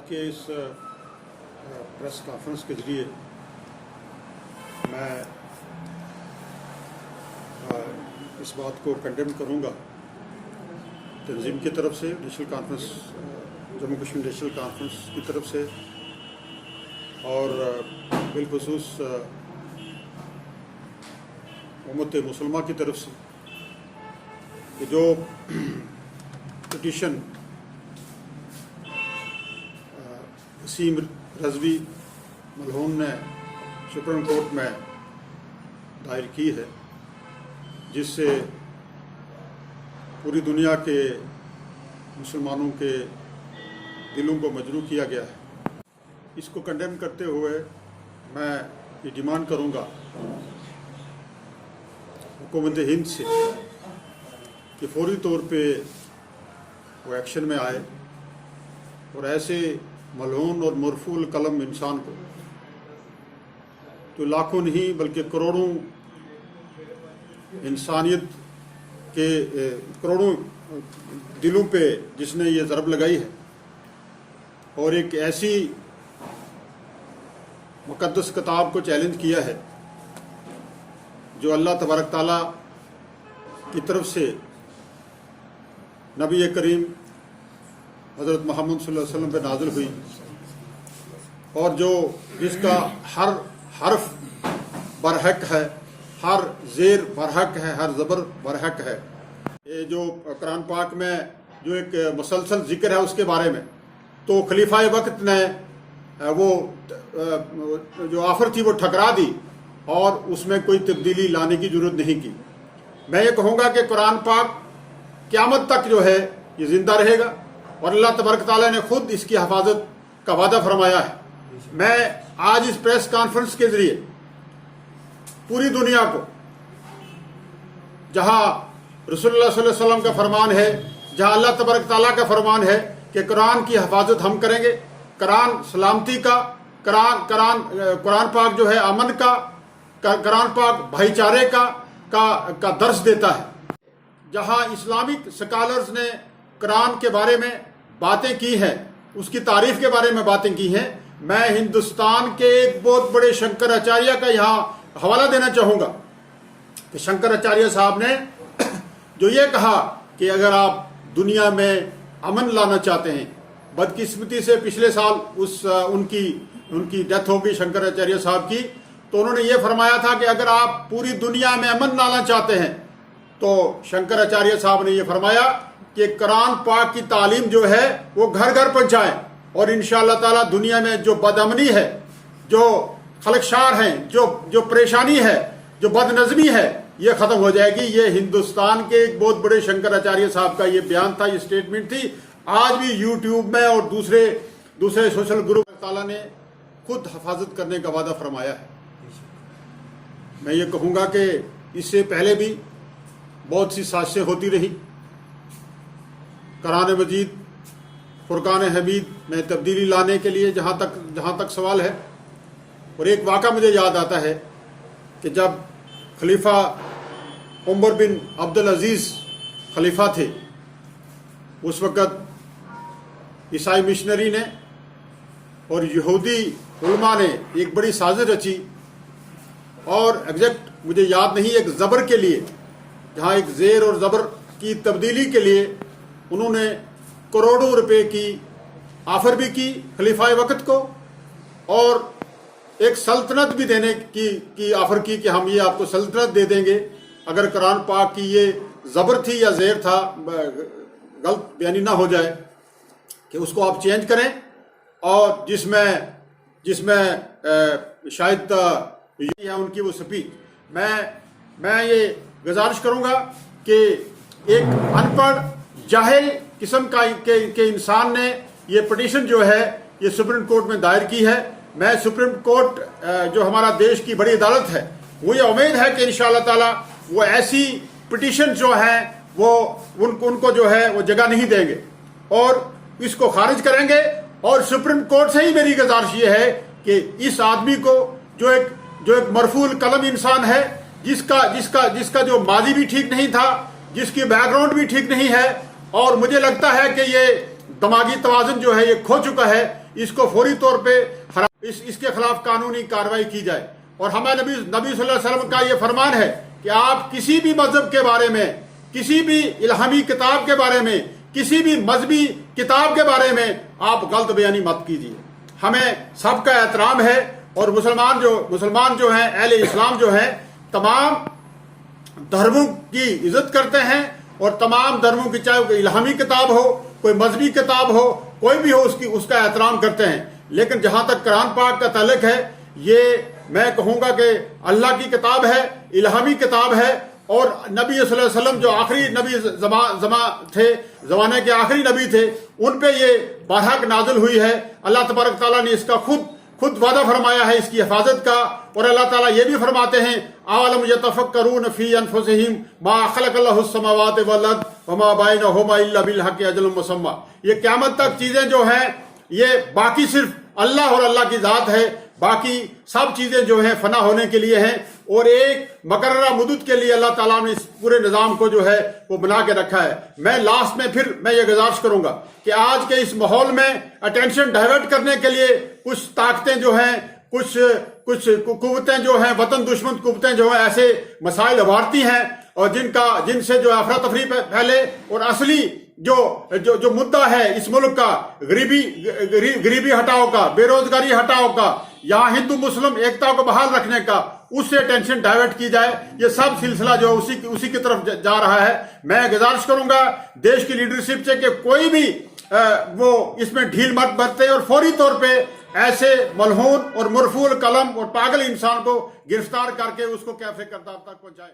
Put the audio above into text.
کے اس press conference کے ذریعے میں اس بات کو کنڈیم کروں گا تنظیم کی طرف سے، national conference, Jammu Kashmir national conference کی طرف سے، اور بالخصوص امت مسلمہ کی طرف سے کہ جو پٹیشن وسیم رضوی ملعون نے سپریم کورٹ میں دائر کی ہے، جس سے پوری دنیا کے مسلمانوں کے دلوں کو مجروح کیا گیا ہے، اس کو کنڈیم کرتے ہوئے میں یہ ڈیمانڈ کروں گا حکومت ہند سے کہ فوری طور پہ وہ ایکشن میں آئے اور ایسے ملعون اور مرفوع القلم انسان کو، جو لاکھوں نہیں بلکہ کروڑوں انسانیت کے کروڑوں دلوں پہ جس نے یہ ضرب لگائی ہے، اور ایک ایسی مقدس کتاب کو چیلنج کیا ہے جو اللہ تبارک تعالیٰ کی طرف سے نبی کریم حضرت محمد صلی اللہ علیہ وسلم پہ نازل ہوئی، اور جس کا ہر حرف برحق ہے، ہر زیر برحق ہے، ہر زبر برحق ہے. یہ جو قرآن پاک میں جو ایک مسلسل ذکر ہے اس کے بارے میں، تو خلیفہ وقت نے وہ جو آفر تھی وہ ٹھکرا دی اور اس میں کوئی تبدیلی لانے کی ضرورت نہیں کی. میں یہ کہوں گا کہ قرآن پاک قیامت تک جو ہے یہ زندہ رہے گا، اور اللہ تبارک تعالیٰ نے خود اس کی حفاظت کا وعدہ فرمایا ہے. میں آج اس پریس کانفرنس کے ذریعے پوری دنیا کو، جہاں رسول اللہ صلی اللہ علیہ وسلم کا فرمان ہے، جہاں اللہ تبارک تعالیٰ کا فرمان ہے کہ قرآن کی حفاظت ہم کریں گے، قرآن سلامتی کا، قرآن پاک جو ہے امن کا، قرآن پاک بھائی چارے کا درس دیتا ہے. جہاں اسلامک سکالرز نے قرآن کے بارے میں باتیں کی ہیں، اس کی تعریف کے بارے میں باتیں کی ہیں، میں ہندوستان کے ایک بہت بڑے شنکر آچاریہ کا یہاں حوالہ دینا چاہوں گا کہ شنکر آچاریہ صاحب نے جو یہ کہا کہ اگر آپ دنیا میں امن لانا چاہتے ہیں، بدقسمتی سے پچھلے سال ان کی ڈیتھ ہو گئی شنکر آچاریہ صاحب کی، تو انہوں نے یہ فرمایا تھا کہ اگر آپ پوری دنیا میں امن لانا چاہتے ہیں تو شنکر آچاریہ صاحب نے یہ فرمایا کہ قرآن پاک کی تعلیم جو ہے وہ گھر گھر پہنچائیں، اور انشاءاللہ تعالی دنیا میں جو بد امنی ہے، جو خلقشار ہیں، جو پریشانی ہے، جو بد نظمی ہے، یہ ختم ہو جائے گی. یہ ہندوستان کے ایک بہت بڑے شنکر آچاریہ صاحب کا یہ بیان تھا، یہ اسٹیٹمنٹ تھی. آج بھی یوٹیوب میں اور دوسرے سوشل گروپ تعالیٰ نے خود حفاظت کرنے کا وعدہ فرمایا ہے. میں یہ کہوں گا کہ اس سے پہلے بھی بہت سی سازشیں ہوتی رہی. قرآن مجید، فرقان حمید میں تبدیلی لانے کے لیے جہاں تک سوال ہے. اور ایک واقعہ مجھے یاد آتا ہے کہ جب خلیفہ عمر بن عبدالعزیز خلیفہ تھے، اس وقت عیسائی مشنری نے اور یہودی علماء نے ایک بڑی سازش رچی، اور ایگزیکٹ مجھے یاد نہیں، ایک زبر کے لیے، جہاں ایک زیر اور زبر کی تبدیلی کے لیے انہوں نے کروڑوں روپے کی آفر بھی کی خلیفہ وقت کو، اور ایک سلطنت بھی دینے کی آفر کی کہ ہم یہ آپ کو سلطنت دے دیں گے اگر قرآن پاک کی یہ زبر تھی یا زیر تھا، غلط بیانی نہ ہو جائے، کہ اس کو آپ چینج کریں، اور جس میں شاید یہ ہے ان کی وہ سپیچ. میں یہ گزارش کروں گا کہ ایک ان پڑھ جاہل قسم کے انسان نے یہ پٹیشن جو ہے یہ سپریم کورٹ میں دائر کی ہے. میں سپریم کورٹ جو ہمارا دیش کی بڑی عدالت ہے، وہ یہ امید ہے کہ انشاءاللہ تعالی وہ ایسی پٹیشن جو ہیں وہ ان کو جو ہے وہ جگہ نہیں دیں گے اور اس کو خارج کریں گے. اور سپریم کورٹ سے ہی میری گزارش یہ ہے کہ اس آدمی کو جو ایک مرفوع القلم انسان ہے، جس کا جو ماضی بھی ٹھیک نہیں تھا، جس کی بیک گراؤنڈ بھی ٹھیک نہیں ہے، اور مجھے لگتا ہے کہ یہ دماغی توازن جو ہے یہ کھو چکا ہے، اس کو فوری طور پہ اس کے خلاف قانونی کارروائی کی جائے۔ اور ہمارے نبی صلی اللہ علیہ وسلم کا یہ فرمان ہے کہ آپ کسی بھی مذہب کے بارے میں، کسی بھی الہامی کتاب کے بارے میں، کسی بھی مذہبی کتاب کے بارے میں آپ غلط بیانی مت کیجیے۔ ہمیں سب کا احترام ہے، اور مسلمان جو ہیں، اہل اسلام جو ہیں، تمام دھرموں کی عزت کرتے ہیں، اور تمام دھرموں کی، چاہے کوئی الہامی کتاب ہو، کوئی مذہبی کتاب ہو، کوئی بھی ہو، اس کا احترام کرتے ہیں۔ لیکن جہاں تک قرآن پاک کا تعلق ہے، یہ میں کہوں گا کہ اللہ کی کتاب ہے، الہامی کتاب ہے، اور نبی صلی اللہ علیہ وسلم جو آخری نبی زمانے کے آخری نبی تھے، ان پہ یہ بارحق نازل ہوئی ہے۔ اللہ تبارک تعالیٰ نے اس کا خود وعدہ فرمایا ہے اس کی حفاظت کا، اور اللہ تعالیٰ یہ بھی فرماتے ہیں اولم یتفکرون فی انفسہم ما خلق اللہ السماوات والارض وما بینہما الا بالحق اجل مسمى۔ یہ قیامت تک چیزیں جو ہیں، یہ باقی صرف اللہ اور اللہ کی ذات ہے، باقی سب چیزیں جو ہیں فنا ہونے کے لیے ہیں، اور ایک مقررہ مدت کے لیے اللہ تعالیٰ نے اس پورے نظام کو جو ہے وہ بنا کے رکھا ہے۔ میں لاسٹ میں پھر میں یہ گزارش کروں گا کہ آج کے اس ماحول میں اٹینشن ڈائیورٹ کرنے کے لیے کچھ طاقتیں جو ہیں، کچھ قوتیں جو ہیں، وطن دشمن قوتیں جو ہیں، ایسے مسائل ابھارتی ہیں، اور جن سے جو افراتفری پھیلے، اور اصلی جو مدعا ہے اس ملک کا، غریبی ہٹاؤ کا، بے روزگاری ہٹاؤ کا، یہاں ہندو مسلم ایکتا کو بحال رکھنے کا، اس سے ٹینشن ڈائیورٹ کی جائے۔ یہ سب سلسلہ جو اسی کی طرف جا رہا ہے۔ میں گزارش کروں گا دیش کی لیڈرشپ سے کہ کوئی بھی وہ اس میں ڈھیل مت برتے، اور فوری طور پہ ایسے ملعون اور مرفوع القلم اور پاگل انسان کو گرفتار کر کے اس کو کیفے کردار تک پہنچائے۔